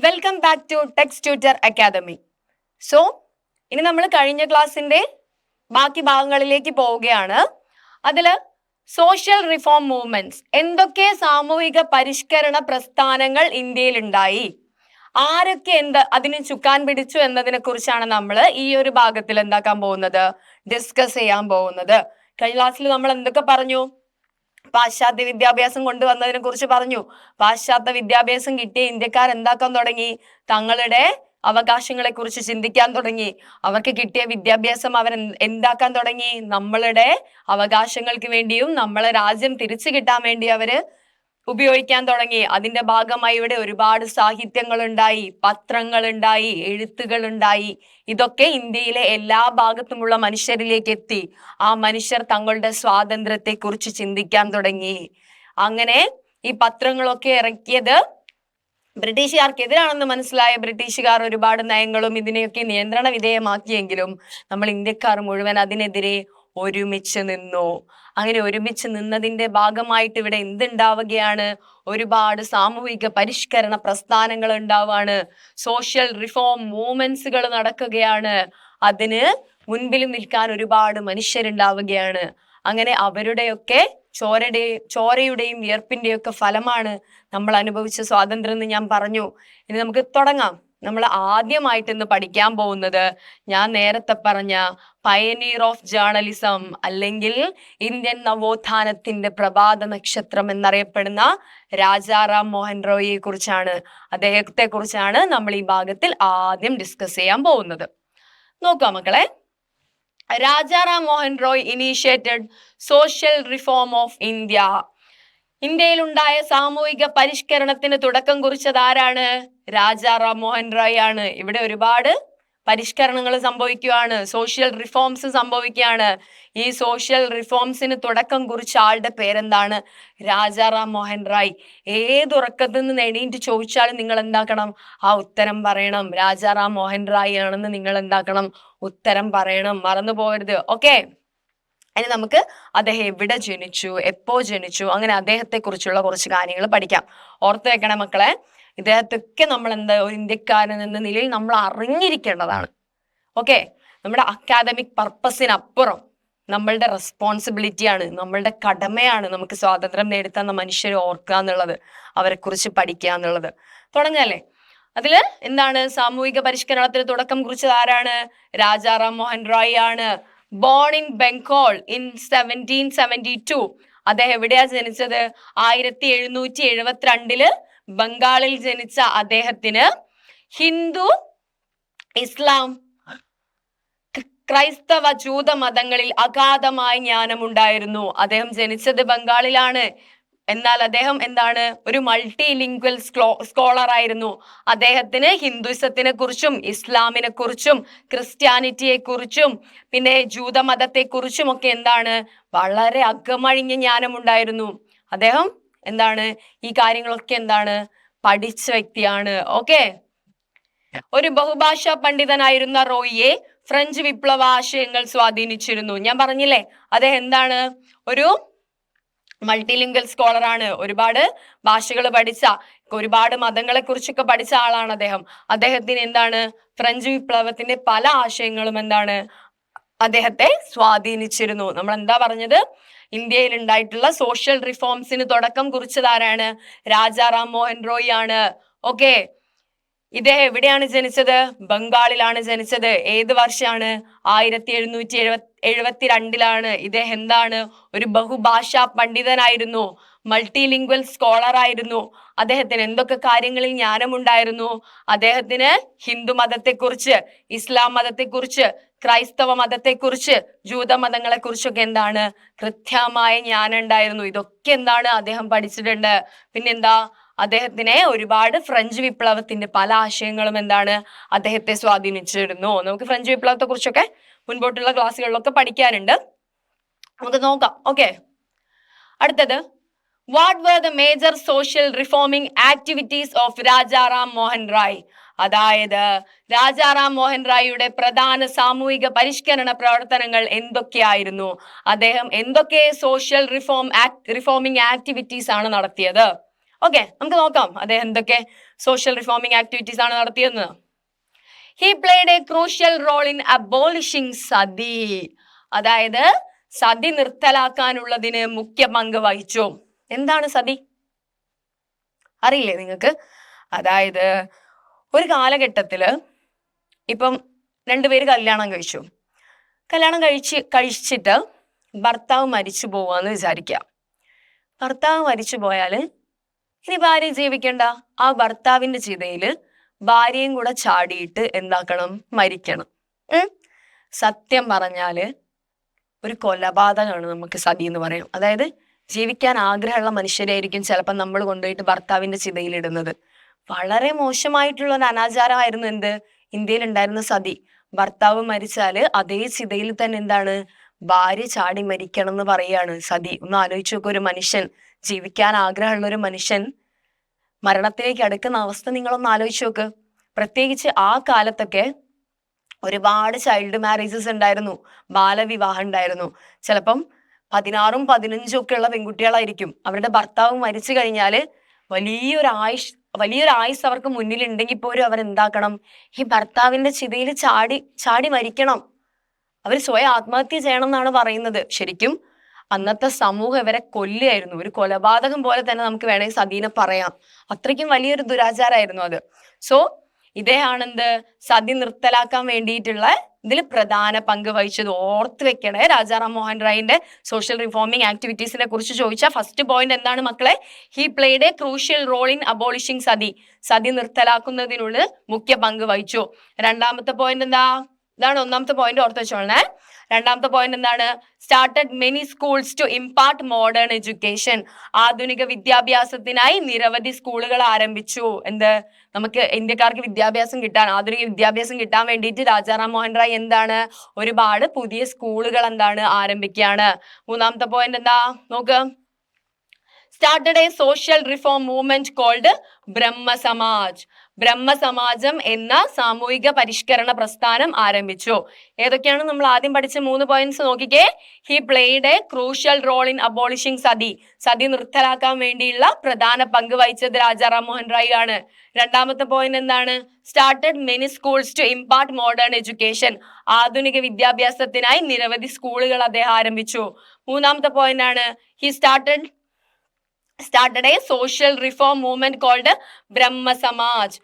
Welcome back to text tutor academy. So ഇനി നമ്മൾ കഴിഞ്ഞ ക്ലാസ്സിന്റെ ബാക്കി ഭാഗങ്ങളിലേക്ക് പോവുകയാണ്. അതില് സോഷ്യൽ റിഫോം മൂവ്മെന്റ്സ്, എന്തൊക്കെ സാമൂഹിക പരിഷ്കരണ പ്രസ്ഥാനങ്ങൾ ഇന്ത്യയിൽ ഉണ്ടായി, ആരൊക്കെ അതിന് ചുക്കാൻ പിടിച്ചു എന്നതിനെ കുറിച്ചാണ് നമ്മൾ ഈ ഒരു ഭാഗത്തിൽ എന്താക്കാൻ പോകുന്നത്, ഡിസ്കസ് ചെയ്യാൻ പോകുന്നത്. കഴിഞ്ഞ ക്ലാസ്സിൽ നമ്മൾ എന്തൊക്കെ പറഞ്ഞു? പാശ്ചാത്യ വിദ്യാഭ്യാസം കൊണ്ടുവന്നതിനെ കുറിച്ച് പറഞ്ഞു. പാശ്ചാത്യ വിദ്യാഭ്യാസം കിട്ടിയ ഇന്ത്യക്കാർ എന്താക്കാൻ തുടങ്ങി? തങ്ങളുടെ അവകാശങ്ങളെ കുറിച്ച് ചിന്തിക്കാൻ തുടങ്ങി. അവർക്ക് കിട്ടിയ വിദ്യാഭ്യാസം അവർ എന്താക്കാൻ തുടങ്ങി? നമ്മളുടെ അവകാശങ്ങൾക്ക് വേണ്ടിയും നമ്മളെ രാജ്യം തിരിച്ചു കിട്ടാൻ വേണ്ടി അവര് ഉപയോഗിക്കാൻ തുടങ്ങി. അതിന്റെ ഭാഗമായി ഇവിടെ ഒരുപാട് സാഹിത്യങ്ങൾ ഉണ്ടായി, പത്രങ്ങൾ ഉണ്ടായി, എഴുത്തുകൾ ഉണ്ടായി. ഇതൊക്കെ ഇന്ത്യയിലെ എല്ലാ ഭാഗത്തുമുള്ള മനുഷ്യരിലേക്ക് എത്തി. ആ മനുഷ്യർ തങ്ങളുടെ സ്വാതന്ത്ര്യത്തെ കുറിച്ച് ചിന്തിക്കാൻ തുടങ്ങി. അങ്ങനെ ഈ പത്രങ്ങളൊക്കെ ഇറക്കിയത് ബ്രിട്ടീഷുകാർക്കെതിരാണെന്ന് മനസ്സിലായ ബ്രിട്ടീഷുകാർ ഒരുപാട് നയങ്ങളും ഇതിനെയൊക്കെ നിയന്ത്രണ വിധേയമാക്കിയെങ്കിലും നമ്മൾ ഇന്ത്യക്കാർ മുഴുവൻ അതിനെതിരെ ഒരുമിച്ച് നിന്നു. അങ്ങനെ ഒരുമിച്ച് നിന്നതിന്റെ ഭാഗമായിട്ട് ഇവിടെ എന്തുണ്ടാവുകയാണ്? ഒരുപാട് സാമൂഹിക പരിഷ്കരണ പ്രസ്ഥാനങ്ങൾ ഉണ്ടാവാണ്. സോഷ്യൽ റിഫോം മൂവ്മെന്റ്സുകൾ നടക്കുകയാണ്. അതിന് മുൻപിൽ നിൽക്കാൻ ഒരുപാട് മനുഷ്യരുണ്ടാവുകയാണ്. അങ്ങനെ അവരുടെയൊക്കെ ചോരയുടെയും വിയർപ്പിന്റെയും ഒക്കെ ഫലമാണ് നമ്മൾ അനുഭവിച്ച സ്വാതന്ത്ര്യം എന്ന് ഞാൻ പറഞ്ഞു. ഇനി നമുക്ക് തുടങ്ങാം. നമ്മൾ ആദ്യമായിട്ട് ഇന്ന് പഠിക്കാൻ പോകുന്നത് ഞാൻ നേരത്തെ പറഞ്ഞ പയനീർ ഓഫ് ജേർണലിസം അല്ലെങ്കിൽ ഇന്ത്യൻ നവോത്ഥാനത്തിന്റെ പ്രഭാത നക്ഷത്രം എന്നറിയപ്പെടുന്ന രാജാറാം മോഹൻ റോയിയെ കുറിച്ചാണ്. അദ്ദേഹത്തെ കുറിച്ചാണ് നമ്മൾ ഈ ഭാഗത്തിൽ ആദ്യം ഡിസ്കസ് ചെയ്യാൻ പോകുന്നത്. നോക്കാം മക്കളെ. Rajaram Mohan Roy initiated social reform of India. ഇന്ത്യയിൽ ഉണ്ടായ സാമൂഹിക പരിഷ്കരണത്തിന് തുടക്കം കുറിച്ചത് ആരാണ്? രാജാറാം മോഹൻ റോയ് ആണ്. ഇവിടെ ഒരുപാട് പരിഷ്കരണങ്ങൾ സംഭവിക്കുകയാണ്, സോഷ്യൽ റിഫോംസ് സംഭവിക്കുകയാണ്. ഈ സോഷ്യൽ റിഫോംസിന് തുടക്കം കുറിച്ച ആളുടെ പേരെന്താണ്? രാജാറാം മോഹൻ റോയ്. ഏതുറക്കത്തിൽ നിന്ന് എണീറ്റ് ചോദിച്ചാലും നിങ്ങൾ എന്താക്കണം? ആ ഉത്തരം പറയണം. രാജാറാം മോഹൻ റോയ് ആണെന്ന് നിങ്ങൾ എന്താക്കണം? ഉത്തരം പറയണം, മറന്നു പോകരുത്. ഓക്കെ. ഇനി നമുക്ക് അദ്ദേഹം എവിടെ ജനിച്ചു, എപ്പോ ജനിച്ചു, അങ്ങനെ അദ്ദേഹത്തെ കുറിച്ചുള്ള കുറച്ച് കാര്യങ്ങൾ പഠിക്കാം. ഓർത്ത് വെക്കണം മക്കളെ, ഇദ്ദേഹത്തൊക്കെ നമ്മൾ ഒരു ഇന്ത്യക്കാരൻ എന്ന നിലയിൽ നമ്മൾ അറിഞ്ഞിരിക്കേണ്ടതാണ്. ഓക്കെ. നമ്മുടെ അക്കാദമിക് പർപ്പസിനപ്പുറം നമ്മളുടെ റെസ്പോൺസിബിലിറ്റിയാണ്, നമ്മളുടെ കടമയാണ് നമുക്ക് സ്വാതന്ത്ര്യം നേടിത്തന്ന മനുഷ്യരെ ഓർക്കുക എന്നുള്ളത്, അവരെ കുറിച്ച് പഠിക്കുക എന്നുള്ളത്. തുടങ്ങല്ലേ. അതില് എന്താണ്? സാമൂഹിക പരിഷ്കരണത്തിന് തുടക്കം കുറിച്ചത് ആരാണ്? രാജാറാം മോഹൻ റോയ് ആണ്. Born in Bengal in 1772. അദ്ദേഹം എവിടെയാ ജനിച്ചത്? 1772 ബംഗാളിൽ ജനിച്ച അദ്ദേഹത്തിന് ഹിന്ദു, ഇസ്ലാം, ക്രൈസ്തവ, ജൂത മതങ്ങളിൽ അഗാധമായ ജ്ഞാനമുണ്ടായിരുന്നു. അദ്ദേഹം ജനിച്ചത് ബംഗാളിലാണ്. എന്നാൽ അദ്ദേഹം എന്താണ്? ഒരു മൾട്ടി ലിംഗ്വൽ സ്കോളർ ആയിരുന്നു. അദ്ദേഹത്തിന് ഹിന്ദുയിസത്തിനെ കുറിച്ചും ഇസ്ലാമിനെ കുറിച്ചും ക്രിസ്ത്യാനിറ്റിയെ കുറിച്ചും പിന്നെ ജൂതമതത്തെ കുറിച്ചും ഒക്കെ എന്താണ്? വളരെ അകമഴിഞ്ഞ ജ്ഞാനമുണ്ടായിരുന്നു. അദ്ദേഹം എന്താണ്? ഈ കാര്യങ്ങളൊക്കെ എന്താണ്? പഠിച്ച വ്യക്തിയാണ്. ഓക്കെ. ഒരു ബഹുഭാഷാ പണ്ഡിതനായിരുന്ന റോയിയെ ഫ്രഞ്ച് വിപ്ലവ ആശയങ്ങൾ സ്വാധീനിച്ചിരുന്നു. ഞാൻ പറഞ്ഞില്ലേ, അദ്ദേഹം എന്താണ്? ഒരു മൾട്ടിലിംഗ്വൽ സ്കോളർ ആണ്. ഒരുപാട് ഭാഷകൾ പഠിച്ച, ഒരുപാട് മതങ്ങളെ കുറിച്ചൊക്കെ പഠിച്ച ആളാണ് അദ്ദേഹം. അദ്ദേഹത്തിന് എന്താണ്? ഫ്രഞ്ച് വിപ്ലവത്തിന്റെ പല ആശയങ്ങളും എന്താണ്? അദ്ദേഹത്തെ സ്വാധീനിച്ചിരുന്നു. നമ്മൾ എന്താ പറഞ്ഞത്? ഇന്ത്യയിൽ ഉണ്ടായിട്ടുള്ള സോഷ്യൽ റിഫോംസിന് തുടക്കം കുറിച്ചത് ആരാണ്? രാജാറാം മോഹൻ റോയ് ആണ്. ഓക്കെ. ഇദ്ദേഹം എവിടെയാണ് ജനിച്ചത്? ബംഗാളിലാണ് ജനിച്ചത്. ഏത് വർഷമാണ്? 1772 ഇദ്ദേഹം എന്താണ്? ഒരു ബഹുഭാഷാ പണ്ഡിതനായിരുന്നു, മൾട്ടി ലിംഗ്വൽ സ്കോളർ ആയിരുന്നു. അദ്ദേഹത്തിന് എന്തൊക്കെ കാര്യങ്ങളിൽ ജ്ഞാനമുണ്ടായിരുന്നു? അദ്ദേഹത്തിന് ഹിന്ദു മതത്തെക്കുറിച്ച്, ഇസ്ലാം മതത്തെക്കുറിച്ച്, ക്രൈസ്തവ മതത്തെക്കുറിച്ച്, ജൂതമതങ്ങളെ കുറിച്ചൊക്കെ എന്താണ്? കൃത്യമായ ജ്ഞാനം ഉണ്ടായിരുന്നു. ഇതൊക്കെ എന്താണ്? അദ്ദേഹം പഠിച്ചിട്ടുണ്ട്. പിന്നെന്താ? അദ്ദേഹത്തിനെ ഒരുപാട് ഫ്രഞ്ച് വിപ്ലവത്തിന്റെ പല ആശയങ്ങളും എന്താണ്? അദ്ദേഹത്തെ സ്വാധീനിച്ചിരുന്നു. നമുക്ക് ഫ്രഞ്ച് വിപ്ലവത്തെ കുറിച്ചൊക്കെ മുൻപോട്ടുള്ള ക്ലാസ്സുകളിലൊക്കെ പഠിക്കാനുണ്ട്. നമുക്ക് നോക്കാം. ഓക്കെ. അടുത്തത്, what were the major social reforming activities of Rajaram Mohan Roy? അതായത് രാജാറാം മോഹൻ റായിയുടെ പ്രധാന സാമൂഹിക പരിഷ്കരണ പ്രവർത്തനങ്ങൾ എന്തൊക്കെയായിരുന്നു? അദ്ദേഹം എന്തൊക്കെ സോഷ്യൽ റിഫോമിംഗ് ആക്ടിവിറ്റീസ് ആണ് നടത്തിയത്? ഓക്കെ, നമുക്ക് നോക്കാം അദ്ദേഹം എന്തൊക്കെ സോഷ്യൽ റിഫോമിംഗ് ആക്ടിവിറ്റീസ് ആണ് നടത്തിയെന്ന്. He played a crucial role in abolishing sati. അതായത് സതി നിർത്തലാക്കാനുള്ളതിന് മുഖ്യ പങ്ക് വഹിച്ചു. എന്താണ് സതി? അറിയില്ലേ നിങ്ങൾക്ക്? അതായത് ഒരു കാലഘട്ടത്തില് ഇപ്പം രണ്ടുപേര് കല്യാണം കഴിച്ചിട്ട് ഭർത്താവ് മരിച്ചു പോവാന്ന് വിചാരിക്കുക. ഭർത്താവ് മരിച്ചു പോയാല് ഇനി ഭാര്യ ജീവിക്കണ്ട. ആ ഭർത്താവിന്റെ ചിതയില് ഭാര്യയും കൂടെ ചാടിയിട്ട് എന്താക്കണം? മരിക്കണം. സത്യം പറഞ്ഞാല് ഒരു കൊലപാതകമാണ് നമുക്ക് സതി എന്ന് പറയും. അതായത് ജീവിക്കാൻ ആഗ്രഹമുള്ള മനുഷ്യരായിരിക്കും ചിലപ്പോൾ നമ്മൾ കൊണ്ടുപോയിട്ട് ഭർത്താവിന്റെ ചിതയിൽ ഇടുന്നത്. വളരെ മോശമായിട്ടുള്ള ഒരു അനാചാരമായിരുന്നു എന്ത്? ഇന്ത്യയിൽ ഉണ്ടായിരുന്ന സതി. ഭർത്താവ് മരിച്ചാല് അതേ ചിതയിൽ തന്നെ എന്താണ്? ഭാര്യ ചാടി മരിക്കണം എന്ന് പറയാണ് സതി. ഒന്ന് ആലോചിച്ച് നോക്ക്, ഒരു മനുഷ്യൻ, ജീവിക്കാൻ ആഗ്രഹമുള്ള ഒരു മനുഷ്യൻ മരണത്തിലേക്ക് അടുക്കുന്ന അവസ്ഥ നിങ്ങളൊന്ന് ആലോചിച്ച് നോക്ക്. പ്രത്യേകിച്ച് ആ കാലത്തൊക്കെ ഒരുപാട് ചൈൽഡ് മാരേജസ് ഉണ്ടായിരുന്നു, ബാലവിവാഹം ഉണ്ടായിരുന്നു. ചിലപ്പം 16ഉം 15ഉം ഒക്കെ ഉള്ള പെൺകുട്ടികളായിരിക്കും. അവരുടെ ഭർത്താവ് മരിച്ചു കഴിഞ്ഞാല് വലിയൊരു ആയുസ് അവർക്ക് മുന്നിലുണ്ടെങ്കിൽ പോലും അവരെന്താക്കണം? ഈ ഭർത്താവിന്റെ ചിതയിൽ ചാടി മരിക്കണം. അവർ സ്വയം ആത്മഹത്യ ചെയ്യണം എന്നാണ് പറയുന്നത്. ശരിക്കും അന്നത്തെ സമൂഹം ഇവരെ കൊല്ലുകയായിരുന്നു. ഒരു കൊലപാതകം പോലെ തന്നെ നമുക്ക് വേണമെങ്കിൽ സതീനെ പറയാം. അത്രയ്ക്കും വലിയൊരു ദുരാചാരമായിരുന്നു അത്. സോ ഇദ്ദേഹമാണെന്ത്? സതി നിർത്തലാക്കാൻ വേണ്ടിയിട്ടുള്ള ഇതിൽ പ്രധാന പങ്ക് വഹിച്ചത്. ഓർത്ത് വെക്കണേ. രാജാറാം മോഹൻ റായിന്റെ സോഷ്യൽ റിഫോമിംഗ് ആക്ടിവിറ്റീസിനെ കുറിച്ച് ചോദിച്ച ഫസ്റ്റ് പോയിന്റ് എന്താണ് മക്കളെ? He played a crucial role in abolishing sati. Sati നിർത്തലാക്കുന്നതിനുള്ള മുഖ്യ പങ്ക് വഹിച്ചു. രണ്ടാമത്തെ പോയിന്റ് എന്താ? ഇതാണ് ഒന്നാമത്തെ പോയിന്റ്, ഓർത്ത് വെച്ചോളണേ. രണ്ടാമത്തെ പോയിന്റ് എന്താണ്? Started many schools to impart modern education. ആധുനിക വിദ്യാഭ്യാസത്തിനായി നിരവധി സ്കൂളുകൾ ആരംഭിച്ചു. എന്ത്? നമുക്ക് ഇന്ത്യക്കാർക്ക് വിദ്യാഭ്യാസം കിട്ടാൻ, ആധുനിക വിദ്യാഭ്യാസം കിട്ടാൻ വേണ്ടിയിട്ട് രാജാറാം മോഹൻ റായ് എന്താണ്? ഒരുപാട് പുതിയ സ്കൂളുകൾ എന്താണ്? ആരംഭിക്കുകയാണ്. മൂന്നാമത്തെ പോയിന്റ് എന്താ? നോക്ക്. Started a social reform movement called Brahmo Samaj. ബ്രഹ്മസമാജം എന്ന സാമൂഹിക പരിഷ്കരണ പ്രസ്ഥാനം ആരംഭിച്ചു. ഏതൊക്കെയാണ് നമ്മൾ ആദ്യം പഠിച്ച 3 പോയിന്റ്സ് നോക്കിക്കേ. He played a crucial role in abolishing sati. Sati നിർത്തലാക്കാൻ വേണ്ടിയുള്ള പ്രധാന പങ്ക് വഹിച്ചത് രാജാറാം മോഹൻ റായ് ആണ്. രണ്ടാമത്തെ പോയിന്റ് എന്താണ്? Started many schools to impart modern education. ആധുനിക വിദ്യാഭ്യാസത്തിനായി നിരവധി സ്കൂളുകൾ അദ്ദേഹം ആരംഭിച്ചു. മൂന്നാമത്തെ പോയിന്റ് ആണ് he started a social reform movement called Brahmo Samaj.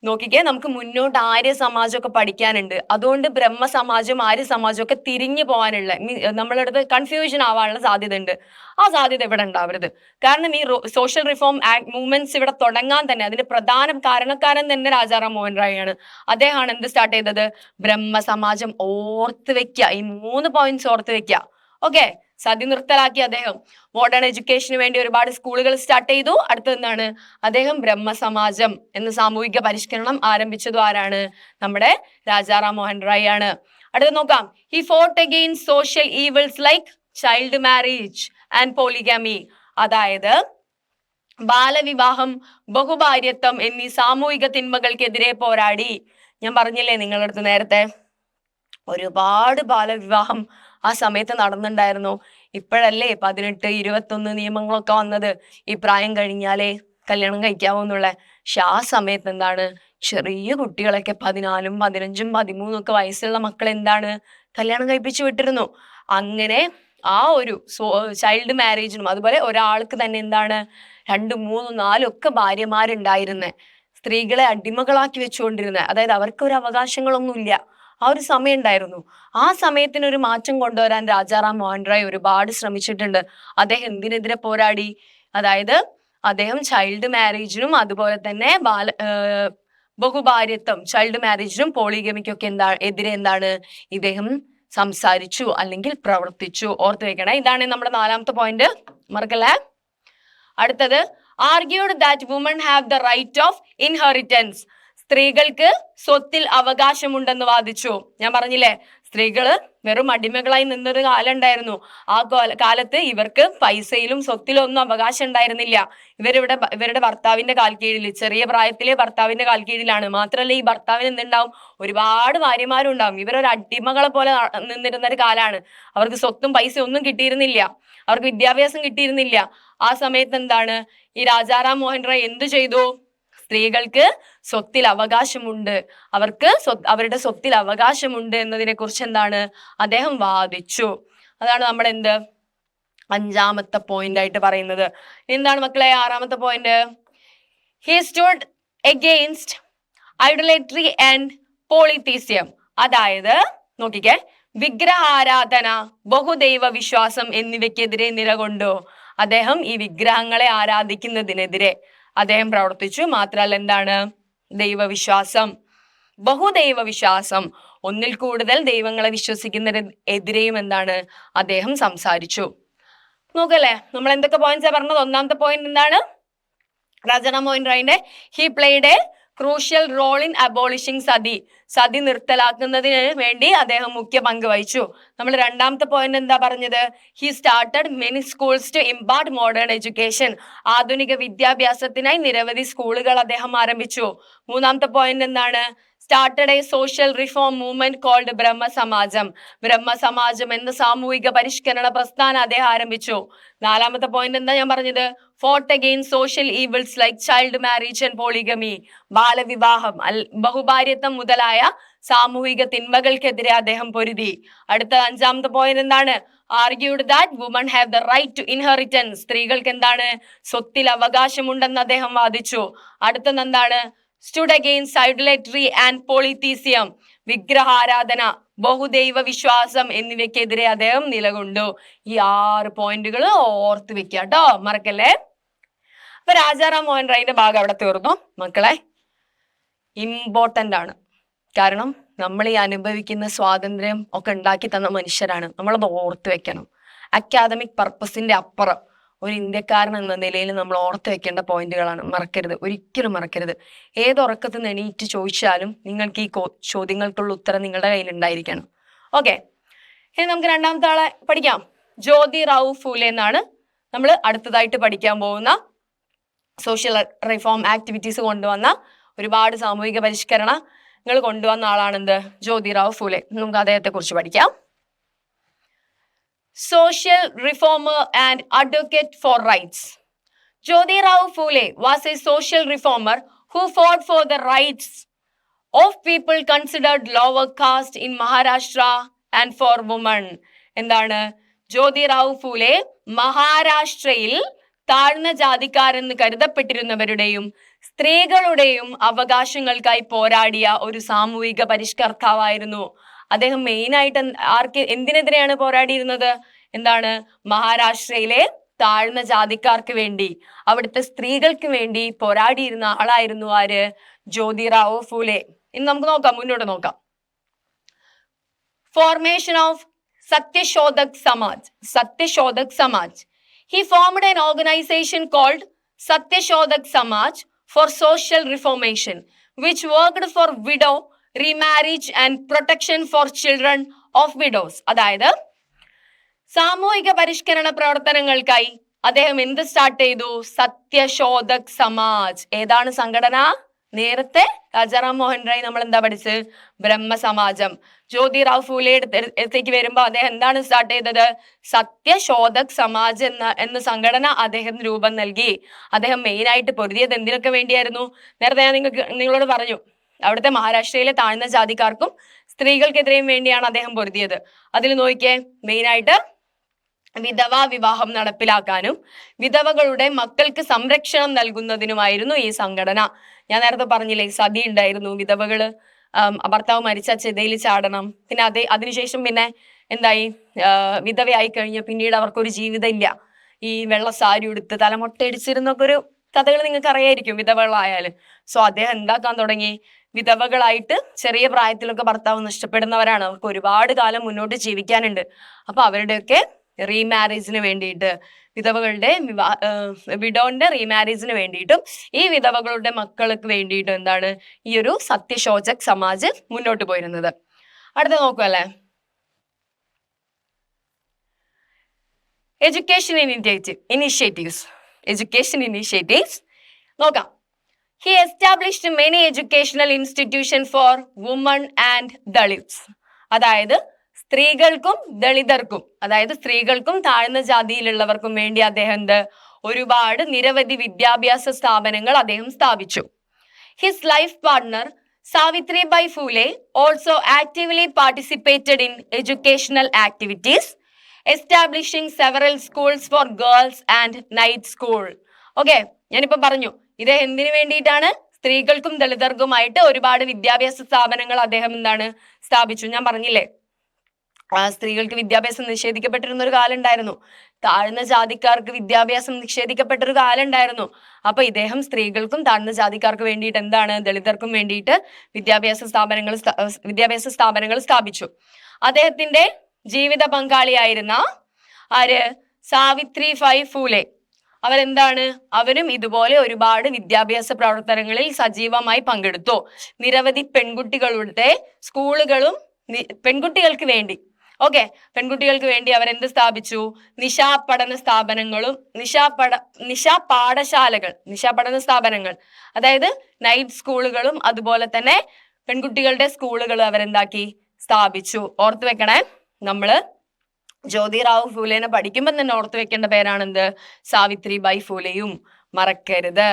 നോക്കിക്കേ, നമുക്ക് മുന്നോട്ട് ആര്യ സമാജമൊക്കെ പഠിക്കാനുണ്ട്. അതുകൊണ്ട് ബ്രഹ്മസമാജം ആര്യ സമാജം ഒക്കെ തിരിഞ്ഞു പോകാനുള്ള, നമ്മളടുത്ത് കൺഫ്യൂഷൻ ആവാനുള്ള സാധ്യത ഉണ്ട്. ആ സാധ്യത ഇവിടെ ഉണ്ടാവരുത്. കാരണം ഈ സോഷ്യൽ റിഫോം മൂവ്മെന്റ്സ് ഇവിടെ തുടങ്ങാൻ തന്നെ അതിന്റെ പ്രധാന കാരണക്കാരൻ തന്നെ രാജാറാം മോഹൻ റായ് ആണ്. അദ്ദേഹമാണ് എന്ത് സ്റ്റാർട്ട് ചെയ്തത്? ബ്രഹ്മസമാജം. ഓർത്ത് വെക്കുക, ഈ 3 പോയിന്റ്സ് ഓർത്ത് വെക്കുക. ഓക്കെ, സതി നിർത്തലാക്കി അദ്ദേഹം. മോഡേൺ എഡ്യൂക്കേഷന് വേണ്ടി ഒരുപാട് സ്കൂളുകൾ സ്റ്റാർട്ട് ചെയ്തു. അടുത്തത് എന്താണ്? അദ്ദേഹം ബ്രഹ്മസമാജം എന്ന സാമൂഹിക പരിഷ്കരണം ആരംഭിച്ചതും ആരാണ്? നമ്മുടെ രാജാറാം മോഹൻ റായ് ആണ്. അടുത്ത നോക്കാം. He fort against social evils like child marriage and polygamy. അതായത് ബാലവിവാഹം, ബഹുഭാര്യത്വം എന്നീ സാമൂഹിക തിന്മകൾക്കെതിരെ പോരാടി. ഞാൻ പറഞ്ഞില്ലേ നിങ്ങളുടെ അടുത്ത് നേരത്തെ, ഒരുപാട് ബാലവിവാഹം ആ സമയത്ത് നടന്നിട്ടുണ്ടായിരുന്നു. ഇപ്പോഴല്ലേ 18, 21 നിയമങ്ങളൊക്കെ വന്നത്. ഈ പ്രായം കഴിഞ്ഞാലേ കല്യാണം കഴിക്കാവോ എന്നുള്ള. പക്ഷെ ആ സമയത്ത് എന്താണ്? ചെറിയ കുട്ടികളൊക്കെ 14, 15, 13 ഒക്കെ വയസ്സുള്ള മക്കളെ എന്താണ്? കല്യാണം കഴിപ്പിച്ചു വിട്ടിരുന്നു. അങ്ങനെ ആ ഒരു ചൈൽഡ് മാരേജിനും, അതുപോലെ ഒരാൾക്ക് തന്നെ എന്താണ് 2, 3, 4 ഒക്കെ ഭാര്യമാരുണ്ടായിരുന്നേ. സ്ത്രീകളെ അടിമകളാക്കി വെച്ചുകൊണ്ടിരുന്നത്. അതായത് അവർക്ക് ഒരു അവകാശങ്ങളൊന്നുമില്ല. ആ ഒരു സമയം ഉണ്ടായിരുന്നു. ആ സമയത്തിനൊരു മാറ്റം കൊണ്ടുവരാൻ രാജാറാം മോഹൻ റായ് ഒരുപാട് ശ്രമിച്ചിട്ടുണ്ട്. അദ്ദേഹം എന്തിനെതിരെ പോരാടി? അതായത് അദ്ദേഹം ചൈൽഡ് മാരേജിനും അതുപോലെ തന്നെ ബഹുഭാര്യത്വം, ചൈൽഡ് മാരേജിനും പോളിഗമിക്കൊക്കെ എതിരെ എന്താണ് ഇദ്ദേഹം സംസാരിച്ചു അല്ലെങ്കിൽ പ്രവർത്തിച്ചു. ഓർത്ത് വെക്കണേ. ഇതാണ് നമ്മുടെ 4ാമത്തെ പോയിന്റ്, മറക്കല്ലേ. അടുത്തത്, argued that woman have the right of inheritance. സ്ത്രീകൾക്ക് സ്വത്തിൽ അവകാശമുണ്ടെന്ന് വാദിച്ചു. ഞാൻ പറഞ്ഞില്ലേ, സ്ത്രീകള് വെറും അടിമകളായി നിന്നൊരു കാലം ഉണ്ടായിരുന്നു. ആ കാലത്ത് ഇവർക്ക് പൈസയിലും സ്വത്തിലും ഒന്നും അവകാശം ഉണ്ടായിരുന്നില്ല. ഇവരുടെ ഭർത്താവിന്റെ കാൽ കീഴിൽ, ചെറിയ പ്രായത്തിലെ ഭർത്താവിന്റെ കാൽ കീഴിലാണ്. മാത്രമല്ല ഈ ഭർത്താവിന് എന്തുണ്ടാവും? ഒരുപാട് ഭാര്യമാരുണ്ടാവും. ഇവരൊരു അടിമകളെ പോലെ നിന്നിരുന്ന ഒരു കാലാണ്. അവർക്ക് സ്വത്തും പൈസ ഒന്നും കിട്ടിയിരുന്നില്ല. അവർക്ക് വിദ്യാഭ്യാസം കിട്ടിയിരുന്നില്ല. ആ സമയത്ത് എന്താണ് ഈ രാജാറാം മോഹൻ റോയ് എന്ത് ചെയ്തു? സ്ത്രീകൾക്ക് സ്വത്തിൽ അവകാശമുണ്ട്, അവർക്ക് അവരുടെ സ്വത്തിൽ അവകാശമുണ്ട് എന്നതിനെ കുറിച്ച് എന്താണ് അദ്ദേഹം വാദിച്ചു. അതാണ് നമ്മുടെ എന്ത് അഞ്ചാമത്തെ പോയിന്റ് ആയിട്ട് പറയുന്നത്. എന്താണ് മക്കളെ ആറാമത്തെ point? He stood against idolatry and polytheism. അതായത് നോക്കിക്കേ, വിഗ്രഹാരാധന, ബഹുദൈവ വിശ്വാസം എന്നിവയ്ക്കെതിരെ നിലകൊണ്ടു. അദ്ദേഹം ഈ വിഗ്രഹങ്ങളെ ആരാധിക്കുന്നതിനെതിരെ അദ്ദേഹം പ്രവർത്തിച്ചു. മാത്രമല്ല എന്താണ് ദൈവവിശ്വാസം, ബഹുദൈവ വിശ്വാസം, ഒന്നിൽ കൂടുതൽ ദൈവങ്ങളെ വിശ്വസിക്കുന്നതിനെതിരെയും എന്താണ് അദ്ദേഹം സംസാരിച്ചു. നോക്കല്ലേ, നമ്മൾ എന്തൊക്കെ പോയിന്റ്സാ പറഞ്ഞത്? ഒന്നാമത്തെ പോയിന്റ് എന്താണ്? രാജാറാം മോഹൻ റോയിന്റെ he played a crucial role in abolishing sati. Sati നിർത്തലാക്കുന്നതിന് വേണ്ടി അദ്ദേഹം മുഖ്യ പങ്ക് വഹിച്ചു. നമ്മൾ രണ്ടാമത്തെ പോയിന്റ് എന്താ പറഞ്ഞത്? He started many schools to impart modern education. ആധുനിക വിദ്യാഭ്യാസത്തിനായി നിരവധി സ്കൂളുകൾ അദ്ദേഹം ആരംഭിച്ചു. മൂന്നാമത്തെ പോയിന്റ് എന്താണ്? Started a social reform movement called ബ്രഹ്മസമാജം. ബ്രഹ്മസമാജം എന്ന സാമൂഹിക പരിഷ്കരണ പ്രസ്ഥാനം അദ്ദേഹം ആരംഭിച്ചു. നാലാമത്തെ പോയിന്റ് എന്താ ഞാൻ പറഞ്ഞത്? Fought against social evils like child marriage and polygamy. ബാലവിവാഹം, ബഹുഭാര്യത്വം മുതലായ സാമൂഹിക തിന്മകൾക്കെതിരെ അദ്ദേഹം പൊരുതി. അടുത്ത അഞ്ചാമത്തെ പോയിന്റ് എന്താണ്? Argued that woman have the right to inheritance. സ്ത്രീകൾക്ക് എന്താണ് സ്വത്തിൽ അവകാശമുണ്ടെന്ന് അദ്ദേഹം വാദിച്ചു. അടുത്തത് എന്താണ്? stood against idolatry and polytheism. വിഗ്രഹാരാധന, ബഹുദൈവ വിശ്വാസം എന്നിവയ്ക്കെതിരെ അദ്ദേഹം നിലകൊണ്ടു. ഈ 6 പോയിന്റുകൾ ഓർത്ത് വെക്കുക കേട്ടോ, മറക്കല്ലേ. അപ്പൊ രാജാറാം മോഹൻ റോയിന്റെ ഭാഗം അവിടെ തീർന്നു മക്കളെ. ഇമ്പോർട്ടന്റ് ആണ്, കാരണം നമ്മൾ ഈ അനുഭവിക്കുന്ന സ്വാതന്ത്ര്യം ഒക്കെ ഉണ്ടാക്കി തന്ന മനുഷ്യരാണ്. നമ്മളത് ഓർത്ത് വെക്കണം. അക്കാദമിക് പർപ്പസിന്റെ അപ്പുറം ഒരു ഇന്ത്യക്കാരൻ എന്ന നിലയിൽ നമ്മൾ ഓർത്ത് വെക്കേണ്ട പോയിന്റുകളാണ്. മറക്കരുത്, ഒരിക്കലും മറക്കരുത്. ഏതുറക്കത്തിൽ നിന്ന് എണീറ്റ് ചോദിച്ചാലും നിങ്ങൾക്ക് ഈ ചോദ്യങ്ങൾക്കുള്ള ഉത്തരം നിങ്ങളുടെ കയ്യിൽ ഉണ്ടായിരിക്കണം. ഓക്കെ, ഇനി നമുക്ക് രണ്ടാമത്തെ ആളെ പഠിക്കാം. ജ്യോതിറാവു ഫൂലെ എന്നാണ് നമ്മൾ അടുത്തതായിട്ട് പഠിക്കാൻ പോകുന്ന. സോഷ്യൽ റിഫോം ആക്ടിവിറ്റീസ് കൊണ്ടുവന്ന, ഒരുപാട് സാമൂഹിക പരിഷ്കരണങ്ങൾ കൊണ്ടുവന്ന ആളാണെന്ത്? ജ്യോതിറാവു ഫൂലെ. നമുക്ക് അദ്ദേഹത്തെ കുറിച്ച് പഠിക്കാം. Social reformer and advocate for rights. Jyotirao Phule was a social reformer who fought for the rights of people considered lower caste in Maharashtra and for women. എന്താണ്? ജ്യോതിറാവു ഫൂലെ മഹാരാഷ്ട്രയിൽ താഴ്ന്ന ജാതിക്കാരെന്ന് കരുതപ്പെട്ടിരുന്നവരുടെയും സ്ത്രീകളുടെയും അവകാശങ്ങൾക്കായി പോരാടിയ ഒരു സാമൂഹിക പരിഷ്കർത്താവായിരുന്നു. അദ്ദേഹം മെയിനായിട്ട് എന്തിനെതിരെയാണ് പോരാടിയിരുന്നത്? എന്താണ്? മഹാരാഷ്ട്രയിലെ താഴ്ന്ന ജാതിക്കാർക്ക് വേണ്ടി, അവിടുത്തെ സ്ത്രീകൾക്ക് വേണ്ടി പോരാടിയിരുന്ന ആളായിരുന്നു ആര്? ജ്യോതിറാവു ഫൂലെ. ഇനി നമുക്ക് നോക്കാം, മുന്നോട്ട് നോക്കാം. Formation of Satyashodhak Samaj. Satyashodhak Samaj. He formed an organization called Satyashodhak Samaj for social reformation, which worked for widow remarriage and protection for children of widows. അതായത് സാമൂഹിക പരിഷ്കരണ പ്രവർത്തനങ്ങൾക്കായി അദ്ദേഹം എന്ത് സ്റ്റാർട്ട് ചെയ്തു? സത്യശോധക് സമാജ്. ഏതാണ് സംഘടന? നേരത്തെ രാജാറാം മോഹൻ റോയ് നമ്മൾ എന്താ പഠിച്ചത്? ബ്രഹ്മസമാജം. ജ്യോതിറാവു ഫൂലെ അടുത്തേക്ക് വരുമ്പോൾ അദ്ദേഹം എന്താണ് സ്റ്റാർട്ട് ചെയ്തത്? സത്യശോധക് സമാജ് എന്ന സംഘടന അദ്ദേഹം രൂപം നൽകി. അദ്ദേഹം മെയിനായിട്ട് പൊരുതിയത് എന്തിനൊക്കെ വേണ്ടിയായിരുന്നു? നേരത്തെ ഞാൻ നിങ്ങളോട് പറഞ്ഞു, അവിടുത്തെ മഹാരാഷ്ട്രയിലെ താഴ്ന്ന ജാതിക്കാർക്കും സ്ത്രീകൾക്കെതിരെയും വേണ്ടിയാണ് അദ്ദേഹം പൊരുതിയത്. അതിൽ നോക്കിയേ, മെയിനായിട്ട് വിധവാ വിവാഹം നടപ്പിലാക്കാനും വിധവകളുടെ മക്കൾക്ക് സംരക്ഷണം നൽകുന്നതിനുമായിരുന്നു ഈ സംഘടന. ഞാൻ നേരത്തെ പറഞ്ഞില്ലേ, സതി ഉണ്ടായിരുന്നു. വിധവകള് ഭർത്താവ് മരിച്ച ചെതയിൽ ചാടണം. പിന്നെ അതിനുശേഷം പിന്നെ എന്തായി? വിധവയായി കഴിഞ്ഞ പിന്നീട് അവർക്കൊരു ജീവിതം ഇല്ല. ഈ വെള്ള സാരി ഉടുത്ത് തലമൊട്ടയടിച്ചിരുന്നൊക്കെ ഒരു കഥകൾ നിങ്ങൾക്ക് അറിയായിരിക്കും വിധവകളായാലും. സോ അദ്ദേഹം എന്താക്കാൻ തുടങ്ങി? വിധവകളായിട്ട് ചെറിയ പ്രായത്തിലൊക്കെ ഭർത്താവ് നഷ്ടപ്പെടുന്നവരാണ്, അവർക്ക് ഒരുപാട് കാലം മുന്നോട്ട് ജീവിക്കാനുണ്ട്. അപ്പൊ അവരുടെയൊക്കെ റീമാരേജിന് വേണ്ടിയിട്ട്, വിധവകളുടെ വിഡോന്റെ റീമാരേജിന് വേണ്ടിയിട്ടും ഈ വിധവകളുടെ മക്കൾക്ക് വേണ്ടിയിട്ടും എന്താണ് ഈ ഒരു സത്യശോധക് സമാജ് മുന്നോട്ട് പോയിരുന്നത്. അടുത്ത നോക്കുമല്ലേ, എഡ്യൂക്കേഷൻ ഇനിഷ്യേറ്റീവ്സ്. എഡ്യൂക്കേഷൻ ഇനിഷ്യേറ്റീവ്സ് നോക്കാം. He established many educational institutions for women and Dalits. അതായത് സ്ത്രീകൾക്കും ദളിതർക്കും, അതായത് സ്ത്രീകൾക്കും താഴ്ന്ന ജാതിയിലുള്ളവർക്കും വേണ്ടി അദ്ദേഹം ഒരുപാട് നിരവധി വിദ്യാഭ്യാസ സ്ഥാപനങ്ങൾ അദ്ദേഹം സ്ഥാപിച്ചു. His life partner Savitribai Phule also actively participated in educational activities, establishing several schools for girls and night school. Okay, ഞാനിപ്പോ പറഞ്ഞു ഇത് എന്തിനു വേണ്ടിയിട്ടാണ്? സ്ത്രീകൾക്കും ദളിതർക്കുമായിട്ട് ഒരുപാട് വിദ്യാഭ്യാസ സ്ഥാപനങ്ങൾ അദ്ദേഹം എന്താണ് സ്ഥാപിച്ചു. ഞാൻ പറഞ്ഞില്ലേ, സ്ത്രീകൾക്ക് വിദ്യാഭ്യാസം നിഷേധിക്കപ്പെട്ടിരുന്ന ഒരു കാലം ഉണ്ടായിരുന്നു. താഴ്ന്ന ജാതിക്കാർക്ക് വിദ്യാഭ്യാസം നിഷേധിക്കപ്പെട്ടൊരു കാലം ഉണ്ടായിരുന്നു. അപ്പൊ ഇദ്ദേഹം സ്ത്രീകൾക്കും താഴ്ന്ന ജാതിക്കാർക്ക് വേണ്ടിയിട്ട് എന്താണ്, ദളിതർക്കും വേണ്ടിയിട്ട് വിദ്യാഭ്യാസ സ്ഥാപനങ്ങൾ സ്ഥാപിച്ചു. അദ്ദേഹത്തിന്റെ ജീവിത പങ്കാളിയായിരുന്ന ആര്? സാവിത്രിബായി ഫൂലെ. അവരെന്താണ്, അവരും ഇതുപോലെ ഒരുപാട് വിദ്യാഭ്യാസ പ്രവർത്തനങ്ങളിൽ സജീവമായി പങ്കെടുത്തു. നിരവധി പെൺകുട്ടികളുടെ സ്കൂളുകളും പെൺകുട്ടികൾക്ക് വേണ്ടി പെൺകുട്ടികൾക്ക് വേണ്ടി അവരെന്ത് സ്ഥാപിച്ചു? നിശാപഠന സ്ഥാപനങ്ങളും നിശാപഠന സ്ഥാപനങ്ങൾ, അതായത് നൈറ്റ് സ്കൂളുകളും അതുപോലെ തന്നെ പെൺകുട്ടികളുടെ സ്കൂളുകളും അവരെന്താക്കി? സ്ഥാപിച്ചു. ഓർത്തു വെക്കണേ, നമ്മള് ജ്യോതിറാവു ഫൂലേനെ പഠിക്കുമ്പോൾ തന്നെ ഓർത്തു വെക്കേണ്ട പേരാണെന്ത്? സാവിത്രിബായി ഫൂലെയും മറക്കരുത്.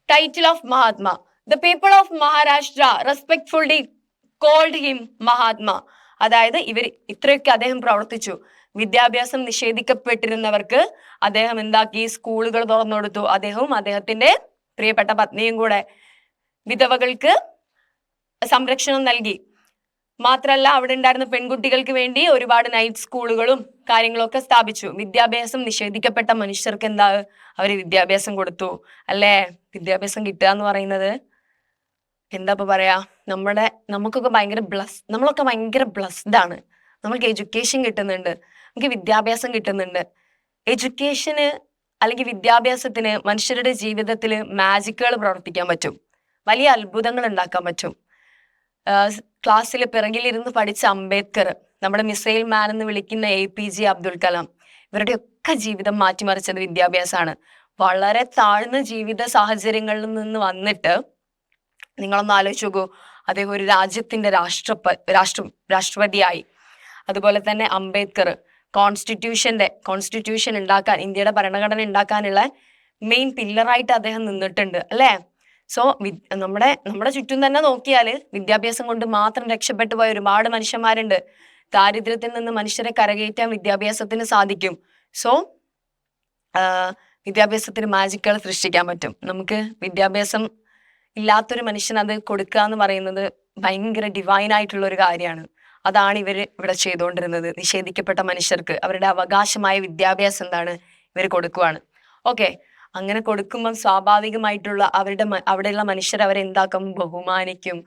Title of Mahatma. The people of Maharashtra respectfully called him Mahatma. അതായത് ഇത്രയൊക്കെ അദ്ദേഹം പ്രവർത്തിച്ചു. വിദ്യാഭ്യാസം നിഷേധിക്കപ്പെട്ടിരുന്നവർക്ക് അദ്ദേഹം എന്താക്കി? സ്കൂളുകൾ തുറന്നു കൊടുത്തു. അദ്ദേഹവും അദ്ദേഹത്തിന്റെ പ്രിയപ്പെട്ട പത്നിയും കൂടെ വിധവകൾക്ക് സംരക്ഷണം നൽകി. മാത്രല്ല അവിടെ ഉണ്ടായിരുന്ന പെൺകുട്ടികൾക്ക് വേണ്ടി ഒരുപാട് നൈറ്റ് സ്കൂളുകളും കാര്യങ്ങളൊക്കെ സ്ഥാപിച്ചു. വിദ്യാഭ്യാസം നിഷേധിക്കപ്പെട്ട മനുഷ്യർക്ക് എന്താ? അവര് വിദ്യാഭ്യാസം കൊടുത്തു അല്ലേ? വിദ്യാഭ്യാസം കിട്ടുക എന്ന് പറയുന്നത് എന്താ പറയാ, നമുക്കൊക്കെ നമ്മളൊക്കെ ഭയങ്കര ബ്ലസ്ഡ് ആണ്. നമുക്ക് എഡ്യൂക്കേഷൻ കിട്ടുന്നുണ്ട്, നമുക്ക് വിദ്യാഭ്യാസം കിട്ടുന്നുണ്ട്. എഡ്യൂക്കേഷന് അല്ലെങ്കിൽ വിദ്യാഭ്യാസത്തിന് മനുഷ്യരുടെ ജീവിതത്തിൽ മാജിക്കുകൾ പ്രവർത്തിക്കാൻ പറ്റും, വലിയ അത്ഭുതങ്ങൾ ഉണ്ടാക്കാൻ പറ്റും. ക്ലാസ്സിൽ പിറകിലിരുന്ന് പഠിച്ച അംബേദ്കർ, നമ്മുടെ മിസൈൽ മാൻ എന്ന് വിളിക്കുന്ന APJ അബ്ദുൽ കലാം, ഇവരുടെയൊക്കെ ജീവിതം മാറ്റിമറിച്ചത് വിദ്യാഭ്യാസമാണ്. വളരെ താഴ്ന്ന ജീവിത സാഹചര്യങ്ങളിൽ നിന്ന് വന്നിട്ട് നിങ്ങളൊന്ന് ആലോചിച്ച് നോക്കൂ, അദ്ദേഹം ഒരു രാജ്യത്തിന്റെ രാഷ്ട്രപതിയായി. അതുപോലെ തന്നെ അംബേദ്കർ കോൺസ്റ്റിറ്റ്യൂഷൻ ഉണ്ടാക്കാൻ, ഇന്ത്യയുടെ ഭരണഘടന ഉണ്ടാക്കാനുള്ള മെയിൻ പില്ലറായിട്ട് അദ്ദേഹം നിന്നിട്ടുണ്ട് അല്ലേ? സോ നമ്മുടെ ചുറ്റും തന്നെ നോക്കിയാൽ വിദ്യാഭ്യാസം കൊണ്ട് മാത്രം രക്ഷപ്പെട്ടു പോയ ഒരുപാട് മനുഷ്യന്മാരുണ്ട്. ദാരിദ്ര്യത്തിൽ നിന്ന് മനുഷ്യരെ കരകയറ്റാൻ വിദ്യാഭ്യാസത്തിന് സാധിക്കും. സോ വിദ്യാഭ്യാസത്തിന് മാജിക്കുകൾ സൃഷ്ടിക്കാൻ പറ്റും. നമുക്ക് വിദ്യാഭ്യാസം ഇല്ലാത്തൊരു മനുഷ്യന് അത് കൊടുക്കുക എന്ന് പറയുന്നത് ഭയങ്കര ഡിവൈൻ ആയിട്ടുള്ള ഒരു കാര്യമാണ്. അതാണ് ഇവിടെ ചെയ്തുകൊണ്ടിരുന്നത്. നിഷേധിക്കപ്പെട്ട മനുഷ്യർക്ക് അവരുടെ അവകാശമായ വിദ്യാഭ്യാസം എന്താണ് ഇവർ കൊടുക്കുവാണ്. ഓക്കെ, അങ്ങനെ കൊടുക്കുമ്പം സ്വാഭാവികമായിട്ടുള്ള അവിടെയുള്ള മനുഷ്യർ അവരെന്താക്കും? ബഹുമാനിക്കും.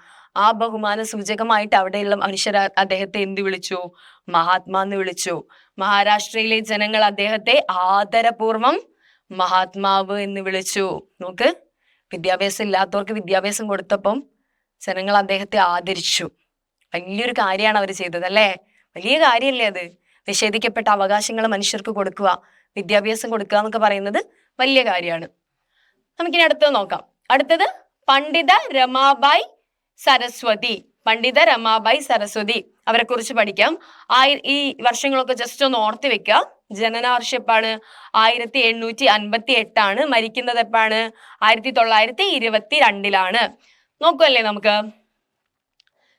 ആ ബഹുമാന സൂചകമായിട്ട് അവിടെയുള്ള മനുഷ്യർ അദ്ദേഹത്തെ എന്ത് വിളിച്ചു? മഹാത്മാ എന്ന് വിളിച്ചു. മഹാരാഷ്ട്രയിലെ ജനങ്ങൾ അദ്ദേഹത്തെ ആദരപൂർവം മഹാത്മാവ് എന്ന് വിളിച്ചു. നോക്ക്, വിദ്യാഭ്യാസം ഇല്ലാത്തവർക്ക് വിദ്യാഭ്യാസം കൊടുത്തപ്പം ജനങ്ങൾ അദ്ദേഹത്തെ ആദരിച്ചു. വലിയൊരു കാര്യമാണ് അവർ ചെയ്തത് അല്ലേ? വലിയ കാര്യമല്ലേ അത്? നിഷേധിക്കപ്പെട്ട അവകാശങ്ങൾ മനുഷ്യർക്ക് കൊടുക്കുക, വിദ്യാഭ്യാസം കൊടുക്കുക എന്നൊക്കെ പറയുന്നത് വലിയ കാര്യമാണ്. നമുക്കിനി അടുത്തത് നോക്കാം. അടുത്തത് പണ്ഡിത രമാബായി സരസ്വതി. അവരെ കുറിച്ച് പഠിക്കാം. ഈ വർഷങ്ങളൊക്കെ ജസ്റ്റ് ഒന്ന് ഓർത്ത് വെക്കുക. ജനനവർഷപ്പാണ് 1858, മരിക്കുന്നത് എപ്പാണ്? 1922. നോക്കുമല്ലേ നമുക്ക്.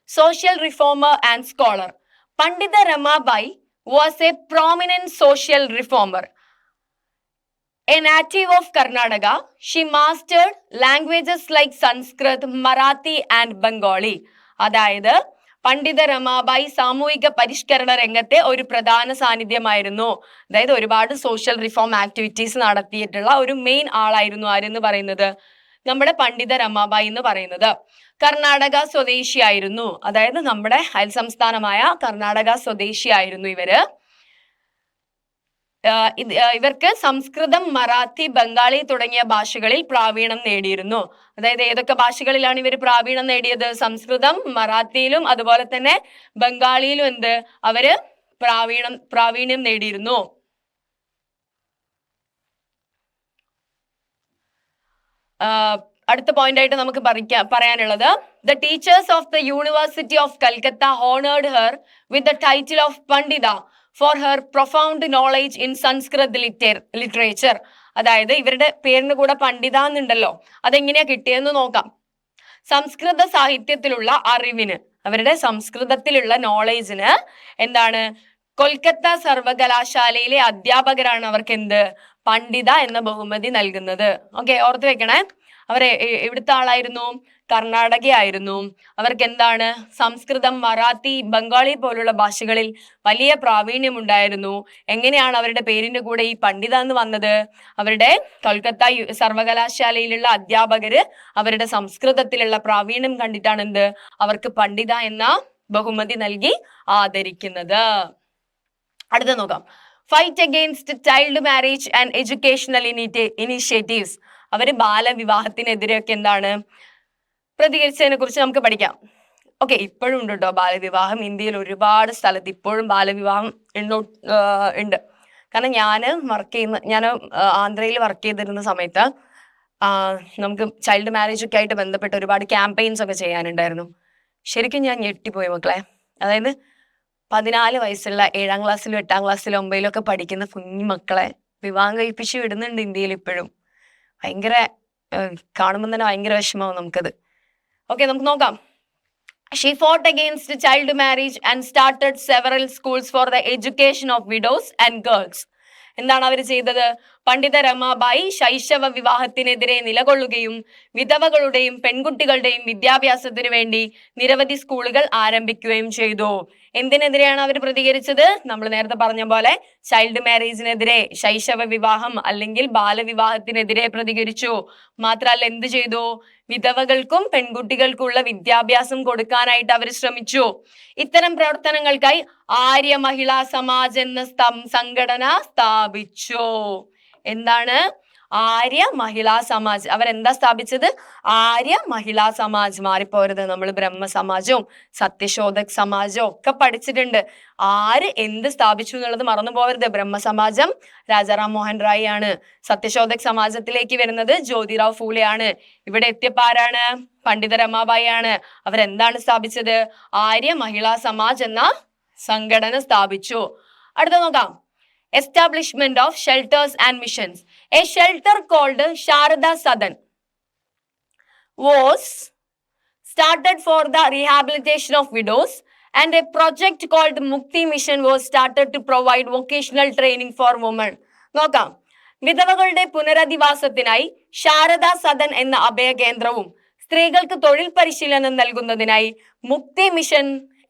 Social reformer and scholar. Pandita Ramabai was a prominent social reformer. A native of Karnataka, she mastered languages like Sanskrit, Marathi and Bengali. അതായത് പണ്ഡിത രമാബായി സാമൂഹിക പരിഷ്കരണ രംഗത്തെ ഒരു പ്രധാന സാന്നിധ്യമായിരുന്നു. അതായത് ഒരുപാട് സോഷ്യൽ റിഫോം ആക്ടിവിറ്റീസ് നടത്തിയിട്ടുള്ള ഒരു മെയിൻ ആളായിരുന്നു ആരെന്ന് പറയുന്നത്? നമ്മുടെ പണ്ഡിത രമാബായി എന്ന് പറയുന്നത്. കർണാടക സ്വദേശിയായിരുന്നു. അതായത് നമ്മുടെ അയൽ സംസ്ഥാനമായ കർണാടക സ്വദേശിയായിരുന്നു ഇവര്. ഇവർക്ക് സംസ്കൃതം, മറാത്തി, ബംഗാളി തുടങ്ങിയ ഭാഷകളിൽ പ്രാവീണ്യം നേടിയിരുന്നു. അതായത് ഏതൊക്കെ ഭാഷകളിലാണ് ഇവർ പ്രാവീണ്യം നേടിയത്? സംസ്കൃതം, മറാത്തിയിലും അതുപോലെ തന്നെ ബംഗാളിയിലും അവര് പ്രാവീണ്യം നേടിയിരുന്നു. അടുത്ത പോയിന്റ് ആയിട്ട് നമുക്ക് പറയാനുള്ളത്, the teachers of the university of Calcutta honoured her with the title of Pandita for her profound knowledge in Sanskrit literature. അതായത് ഇവരുടെ പേരിന് കൂടെ പണ്ഡിത എന്നുണ്ടല്ലോ, അതെങ്ങനെയാ കിട്ടിയെന്ന് നോക്കാം. സംസ്കൃത സാഹിത്യത്തിലുള്ള അറിവിന്, അവരുടെ സംസ്കൃതത്തിലുള്ള നോളേജിന് എന്താണ്, കൊൽക്കത്ത സർവകലാശാലയിലെ അധ്യാപകരാണ് അവർക്ക് എന്ത്, പണ്ഡിത എന്ന ബഹുമതി നൽകുന്നത്. ഓക്കെ, ഓർത്ത് വെക്കണേ. അവർ എവിടുത്തെ ആളായിരുന്നു? കർണാടകയായിരുന്നു. അവർക്ക് എന്താണ്, സംസ്കൃതം, മറാത്തി, ബംഗാളി പോലുള്ള ഭാഷകളിൽ വലിയ പ്രാവീണ്യം ഉണ്ടായിരുന്നു. എങ്ങനെയാണ് അവരുടെ പേരിന്റെ കൂടെ ഈ പണ്ഡിത എന്ന് വന്നത്? അവരുടെ കൊൽക്കത്ത സർവകലാശാലയിലുള്ള അധ്യാപകര് അവരുടെ സംസ്കൃതത്തിലുള്ള പ്രാവീണ്യം കണ്ടിട്ടാണ് എന്ത്, അവർക്ക് പണ്ഡിത എന്ന ബഹുമതി നൽകി ആദരിക്കുന്നത്. അടുത്ത നോക്കാം. Fight against child marriage and educational initiatives. അവര് ബാലവിവാഹത്തിനെതിരെയൊക്കെ എന്താണ് പ്രതികരിച്ചതിനെ കുറിച്ച് നമുക്ക് പഠിക്കാം. ഓക്കെ, ഇപ്പോഴും ഉണ്ട് കേട്ടോ ബാലവിവാഹം. ഇന്ത്യയിൽ ഒരുപാട് സ്ഥലത്ത് ഇപ്പോഴും ബാലവിവാഹം ഉണ്ട്. കാരണം ഞാൻ ആന്ധ്രയിൽ വർക്ക് ചെയ്തിരുന്ന സമയത്ത് നമുക്ക് ചൈൽഡ് മാരേജ് ഒക്കെ ആയിട്ട് ബന്ധപ്പെട്ട് ഒരുപാട് ക്യാമ്പയിൻസ് ഒക്കെ ചെയ്യാനുണ്ടായിരുന്നു. ശരിക്കും ഞാൻ ഞെട്ടിപ്പോയി മക്കളെ. അതായത് 14 വയസ്സുള്ള 7ാം ക്ലാസ്സിലും 8ാം ക്ലാസ്സിലും 9ലും ഒക്കെ പഠിക്കുന്ന കുഞ്ഞു മക്കളെ വിവാഹം കഴിപ്പിച്ച് വിടുന്നുണ്ട് ഇന്ത്യയിൽ ഇപ്പോഴും. ഭയങ്കര കാണുമ്പോൾ തന്നെ ഭയങ്കര വിഷമമാവും നമുക്കത്. ഓക്കെ, നമുക്ക് നോക്കാം. She fought against child marriage and started several schools for the education of widows and girls. എന്താണ് അവർ ചെയ്തത്? പണ്ഡിത രമാബായി ശൈശവ വിവാഹത്തിനെതിരെ നിലകൊള്ളുകയും വിധവകളുടെയും പെൺകുട്ടികളുടെയും വിദ്യാഭ്യാസത്തിനു വേണ്ടി നിരവധി സ്കൂളുകൾ ആരംഭിക്കുകയും ചെയ്തു. എന്തിനെതിരെയാണ് അവർ പ്രതികരിച്ചത്? നമ്മൾ നേരത്തെ പറഞ്ഞ പോലെ ചൈൽഡ് മാരേജിനെതിരെ, ശൈശവ വിവാഹം അല്ലെങ്കിൽ ബാലവിവാഹത്തിനെതിരെ പ്രതികരിച്ചു. മാത്രമല്ല എന്ത് ചെയ്തു? വിധവകൾക്കും പെൺകുട്ടികൾക്കുള്ള വിദ്യാഭ്യാസം കൊടുക്കാനായിട്ട് അവർ ശ്രമിച്ചു. ഇത്തരം പ്രവർത്തനങ്ങൾക്കായി ആര്യ മഹിളാ സമാജ് എന്ന സംഘടന സ്ഥാപിച്ചു. എന്താണ്? ആര്യ മഹിളാ സമാജ്. അവരെന്താ സ്ഥാപിച്ചത്? ആര്യ മഹിളാ സമാജ്. മാറിപ്പോരുത്, നമ്മൾ ബ്രഹ്മ സമാജവും സത്യശോധക് സമാജവും ഒക്കെ പഠിച്ചിട്ടുണ്ട്. ആര് എന്ത് സ്ഥാപിച്ചു എന്നുള്ളത് മറന്നു പോകരുത്. ബ്രഹ്മസമാജം രാജാറാം മോഹൻ റായ് ആണ്. സത്യശോധക് സമാജത്തിലേക്ക് വരുന്നത് ജ്യോതിറാവ് ഫൂലെ. ഇവിടെ എത്തിയപ്പോ ആരാണ്? പണ്ഡിത രമാബായി ആണ്. അവരെന്താണ് സ്ഥാപിച്ചത്? ആര്യ മഹിളാ സമാജ് എന്ന സംഘടന സ്ഥാപിച്ചു. അടുത്ത നോക്കാം. Establishment of shelters and missions. A shelter called Sharada Sadan was started for the rehabilitation of widows, and a project called Mukti Mission was started to provide vocational training for women. നോക്കാം. വിധവകളുടെ പുനരധിവാസത്തിനായി ശാരദ സദൻ എന്ന അഭയകേന്ദ്രവും സ്ത്രീകൾക്ക് തൊഴിൽ പരിശീലനം നൽകുന്നതിനായി മുക്തി mission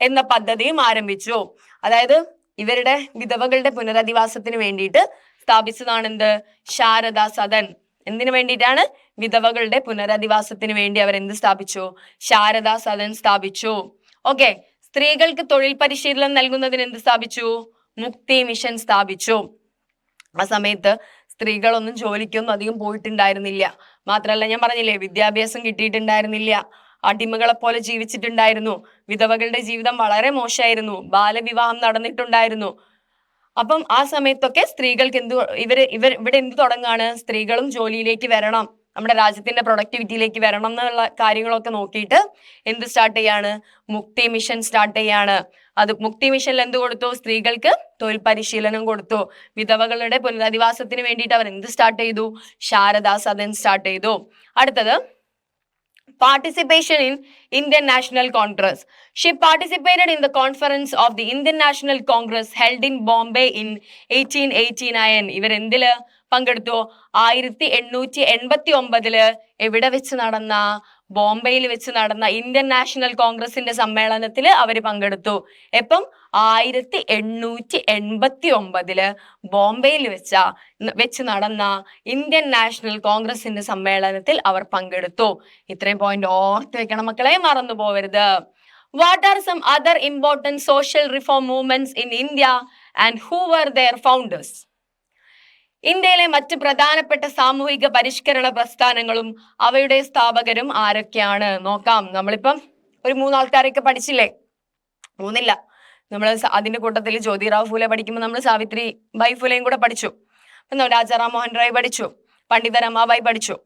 എന്ന പദ്ധതിയും ആരംഭിച്ചു. അതായത് ഇവരുടെ വിധവകളുടെ പുനരധിവാസത്തിന് വേണ്ടിയിട്ട് സ്ഥാപിച്ചതാണ് എന്ത്? ശാരദ സദൻ. എന്തിനു വേണ്ടിയിട്ടാണ്? വിധവകളുടെ പുനരധിവാസത്തിന് വേണ്ടി അവർ എന്ത് സ്ഥാപിച്ചു? ശാരദ സദൻ സ്ഥാപിച്ചു. ഓക്കെ, സ്ത്രീകൾക്ക് തൊഴിൽ പരിശീലനം നൽകുന്നതിന് എന്ത് സ്ഥാപിച്ചു? മുക്തി മിഷൻ സ്ഥാപിച്ചു. ആ സമയത്ത് സ്ത്രീകളൊന്നും ജോലിക്കൊന്നും അധികം പോയിട്ടുണ്ടായിരുന്നില്ല. മാത്രമല്ല ഞാൻ പറഞ്ഞില്ലേ, വിദ്യാഭ്യാസം കിട്ടിയിട്ടുണ്ടായിരുന്നില്ല. അടിമകളെ പോലെ ജീവിച്ചിട്ടുണ്ടായിരുന്നു. വിധവകളുടെ ജീവിതം വളരെ മോശമായിരുന്നു. ബാലവിവാഹം നടന്നിട്ടുണ്ടായിരുന്നു. അപ്പം ആ സമയത്തൊക്കെ സ്ത്രീകൾക്ക് ഇവിടെ എന്ത് തുടങ്ങാണ്? സ്ത്രീകളും ജോലിയിലേക്ക് വരണം, നമ്മുടെ രാജ്യത്തിന്റെ പ്രൊഡക്ടിവിറ്റിയിലേക്ക് വരണം എന്നുള്ള കാര്യങ്ങളൊക്കെ നോക്കിയിട്ട് എന്ത് സ്റ്റാർട്ട് ചെയ്യാണ്? മുക്തി മിഷൻ സ്റ്റാർട്ട് ചെയ്യാണ്. അത് മുക്തി മിഷനിൽ എന്ത് കൊടുത്തു? സ്ത്രീകൾക്ക് തൊഴിൽ പരിശീലനം കൊടുത്തു. വിധവകളുടെ പുനരധിവാസത്തിന് വേണ്ടിയിട്ട് അവർ എന്ത് സ്റ്റാർട്ട് ചെയ്തു? ശാരദാ സദൻ സ്റ്റാർട്ട് ചെയ്തു. അടുത്തത് participation in Indian National Congress. She participated in the conference of the Indian National Congress held in Bombay in 1889. ഇവർ എന്തില് പങ്കെടുത്തു? 1889 എവിടെ വെച്ച് നടന്ന? ബോംബെയിൽ വെച്ച് നടന്ന ഇന്ത്യൻ നാഷണൽ കോൺഗ്രസിന്റെ സമ്മേളനത്തിൽ അവർ പങ്കെടുത്തു. എപ്പം? 1889 ബോംബെയിൽ വെച്ച് നടന്ന ഇന്ത്യൻ നാഷണൽ കോൺഗ്രസിന്റെ സമ്മേളനത്തിൽ അവർ പങ്കെടുത്തു. ഇത്രയും പോയിന്റ് ഓർത്ത് വെക്കണം മക്കളെ, മറന്നു പോവരുത്. What are some other important social reform movements in India and who were their founders? ഇന്ത്യയിലെ മറ്റ് പ്രധാനപ്പെട്ട സാമൂഹിക പരിഷ്കരണ പ്രസ്ഥാനങ്ങളും അവയുടെ സ്ഥാപകരും ആരൊക്കെയാണ് നോക്കാം. നമ്മളിപ്പം ഒരു 3 ആൾക്കാരൊക്കെ പഠിച്ചില്ലേ? 3 നമ്മൾ അതിന്റെ കൂട്ടത്തിൽ ജ്യോതിറാവ് ഫൂലെ പഠിക്കുമ്പോൾ നമ്മൾ സാവിത്രി ബായി ഫൂലെയും കൂടെ പഠിച്ചു. രാജാറാം മോഹൻ റായ് പഠിച്ചു, പണ്ഡിത രമാബായി പഠിച്ചു.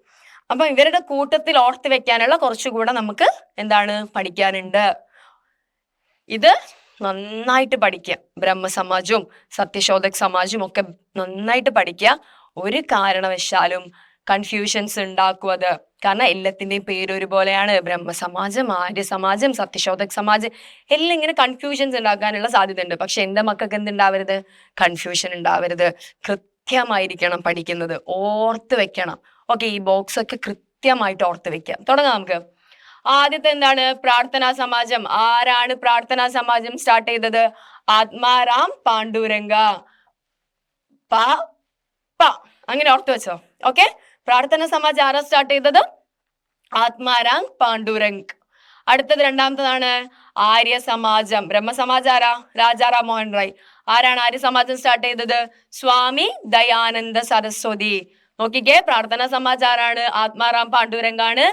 അപ്പൊ ഇവരുടെ കൂട്ടത്തിൽ ഓർത്ത് വെക്കാനുള്ള കുറച്ചുകൂടെ നമുക്ക് എന്താണ് പഠിക്കാനുണ്ട്. ഇത് നന്നായിട്ട് പഠിക്കുക. ബ്രഹ്മസമാജവും സത്യശോധക് സമാജവും ഒക്കെ നന്നായിട്ട് പഠിക്കുക. ഒരു കാരണവശാലും കൺഫ്യൂഷൻസ് ഉണ്ടാക്കും അത്. കാരണം എല്ലാത്തിന്റെയും പേര് ഒരുപോലെയാണ്. ബ്രഹ്മസമാജം, ആര്യസമാജം, സത്യശോധക് സമാജം എല്ലാം ഇങ്ങനെ കൺഫ്യൂഷൻസ് ഉണ്ടാക്കാനുള്ള സാധ്യത ഉണ്ട്. പക്ഷെ എന്റെ മക്കൾക്ക് എന്തുണ്ടാവരുത്? കൺഫ്യൂഷൻ ഉണ്ടാവരുത്. കൃത്യമായിരിക്കണം പഠിക്കുന്നത്, ഓർത്ത് വെക്കണം. ഓക്കെ, ഈ ബോക്സ് ഒക്കെ കൃത്യമായിട്ട് ഓർത്ത് വെക്കാം. തുടങ്ങാം നമുക്ക്. ആദ്യത്തെ എന്താണ്? പ്രാർത്ഥനാ സമാജം. ആരാണ് പ്രാർത്ഥനാ സമാജം സ്റ്റാർട്ട് ചെയ്തത്? ആത്മാറാം പാണ്ഡുരംഗ. പ പ അങ്ങനെ ഓർത്ത് വെച്ചോ. ഓക്കെ, പ്രാർത്ഥനാ സമാജം ആരാ സ്റ്റാർട്ട് ചെയ്തത്? ആത്മാറാം പാണ്ഡുരംഗ്. അടുത്തത് രണ്ടാമത്തതാണ് ആര്യ സമാജം. ബ്രഹ്മസമാജം ആരാ? രാജാറാം മോഹൻ റായ്. ആരാണ് ആര്യ സമാജം സ്റ്റാർട്ട് ചെയ്തത്? സ്വാമി ദയാനന്ദ സരസ്വതി. നോക്കിക്കേ, പ്രാർത്ഥനാ സമാജം ആരാണ്? ആത്മാറാം പാണ്ഡുരംഗാണ്.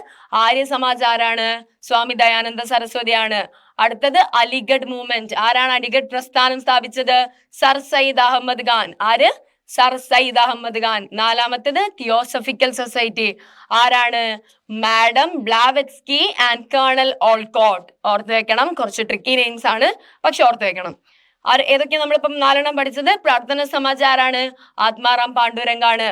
ആര്യ സമാജം ആരാണ്? സ്വാമി ദയാനന്ദ സരസ്വതിയാണ്. അടുത്തത് അലിഗഡ് മൂവ്മെന്റ്. ആരാണ് അലിഗഡ് പ്രസ്ഥാനം സ്ഥാപിച്ചത്? സർ സയ്യിദ് അഹമ്മദ് ഖാൻ. ആര്? സർ സയ്യിദ് അഹമ്മദ് ഖാൻ. നാലാമത്തത് തിയോസഫിക്കൽ സൊസൈറ്റി. ആരാണ്? Madam Blavatsky and colonel Olcott. ഓർത്ത് വെക്കണം, കുറച്ച് ട്രിക്കി നെയിംസ് ആണ്, പക്ഷെ ഓർത്ത് വെക്കണം. ഏതൊക്കെയാ നമ്മളിപ്പം 4 പഠിച്ചത്? പ്രാർത്ഥന സമാജം ആരാണ്? ആത്മാറാം പാണ്ഡുരംഗാണ്.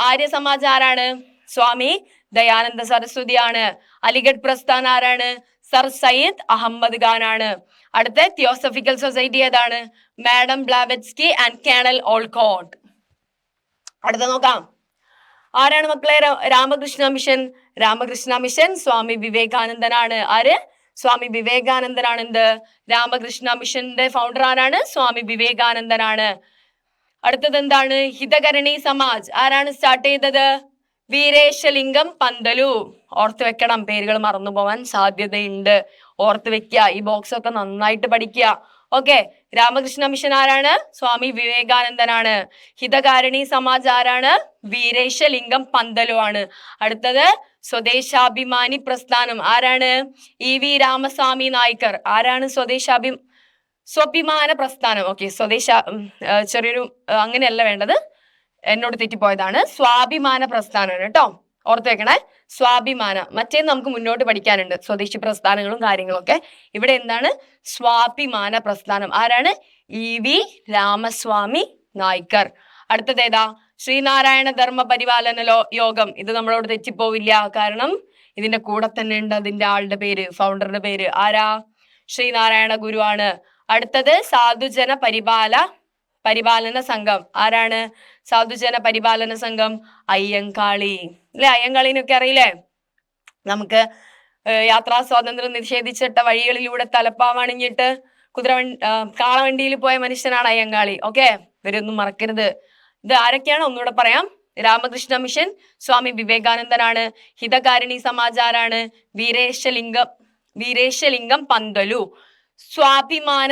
ആര്യ സമാജം ആരാണ്? സ്വാമി ദയാനന്ദ സരസ്വതിയാണ്. അലിഗഡ് പ്രസ്ഥാനം ആരാണ്? സർ സയ്യിദ് അഹമ്മദ് ഖാൻ ആണ്. അടുത്ത തിയോസഫിക്കൽ സൊസൈറ്റി ഏതാണ്? Madam Blavatsky and colonel Olcott. അടുത്ത നോക്കാം. ആരാണ് മക്കളെ രാമകൃഷ്ണ മിഷൻ? രാമകൃഷ്ണ മിഷൻ സ്വാമി വിവേകാനന്ദനാണ്. ആര്? സ്വാമി വിവേകാനന്ദനാണ് എന്ത്? രാമകൃഷ്ണ മിഷന്റെ ഫൗണ്ടർ ആരാണ്? സ്വാമി വിവേകാനന്ദനാണ്. അടുത്തത് എന്താണ്? ഹിതകരണി സമാജ്. ആരാണ് സ്റ്റാർട്ട് ചെയ്തത്? വീരേശലിംഗം പന്തലു. ഓർത്ത് വെക്കണം, പേരുകൾ മറന്നുപോകാൻ സാധ്യതയുണ്ട്. ഓർത്ത് വെക്കുക, ഈ ബോക്സ് ഒക്കെ നന്നായിട്ട് പഠിക്കുക. ഓക്കെ, രാമകൃഷ്ണ മിഷൻ ആരാണ്? സ്വാമി വിവേകാനന്ദനാണ്. ഹിതകാരിണി സമാജ് ആരാണ്? വീരേശലിംഗം പന്തലു ആണ്. അടുത്തത് സ്വദേശാഭിമാനി പ്രസ്ഥാനം ആരാണ്? EV രാമസ്വാമി നായ്ക്കർ. ആരാണ് സ്വാഭിമാന പ്രസ്ഥാനം? ഓക്കെ, ചെറിയൊരു അങ്ങനെയല്ല വേണ്ടത്, എന്നോട് തെറ്റിപ്പോയതാണ്. സ്വാഭിമാന പ്രസ്ഥാനമാണ് കേട്ടോ, ഓർത്ത് വെക്കണേ. സ്വാഭിമാന. മറ്റേന്ന് നമുക്ക് മുന്നോട്ട് പഠിക്കാനുണ്ട്, സ്വദേശി പ്രസ്ഥാനങ്ങളും കാര്യങ്ങളും ഒക്കെ. ഇവിടെ എന്താണ്? സ്വാഭിമാന പ്രസ്ഥാനം. ആരാണ്? EV രാമസ്വാമി നായ്ക്കർ. അടുത്തത് ഏതാ? ശ്രീനാരായണ ധർമ്മ പരിപാലന യോഗം. ഇത് നമ്മളോട് തെറ്റിപ്പോവില്ല, കാരണം ഇതിന്റെ കൂടെ തന്നെ ഉണ്ട് അതിന്റെ ആളുടെ പേര്, ഫൗണ്ടറുടെ പേര്. ആരാ? ശ്രീനാരായണ ഗുരു ആണ്. അടുത്തത് സാധുജന പരിപാലന സംഘം. ആരാണ്? സാധുജന പരിപാലന സംഘം അയ്യങ്കാളി. അല്ലെ, അയ്യങ്കാളിനൊക്കെ അറിയില്ലേ? നമുക്ക് യാത്രാ സ്വാതന്ത്ര്യം നിഷേധിച്ചിട്ട വഴികളിലൂടെ തലപ്പാവണിഞ്ഞിട്ട് കാളവണ്ടിയിൽ പോയ മനുഷ്യനാണ് അയ്യങ്കാളി. ഓക്കെ, ഇവരൊന്നും മറക്കരുത്. ഇത് ആരൊക്കെയാണ് ഒന്നുകൂടെ പറയാം. രാമകൃഷ്ണ മിഷൻ സ്വാമി വിവേകാനന്ദനാണ്. ഹിതകാരിണി സമാജ് ആരാണ്? വീരേശലിംഗം പന്തലു. സ്വാഭിമാന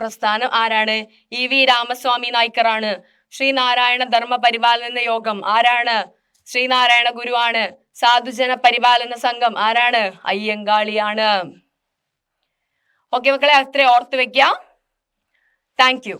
പ്രസ്ഥാനം ആരാണ്? EV രാമസ്വാമി നായ്ക്കർ ആണ്. ശ്രീനാരായണ ധർമ്മ പരിപാലന യോഗം ആരാണ്? ശ്രീനാരായണ ഗുരു ആണ്. സാധുജന പരിപാലന സംഘം ആരാണ്? അയ്യങ്കാളിയാണ്. ഓക്കെ മക്കളെ, അത്രേ ഓർത്ത് വെക്കാം. Thank you.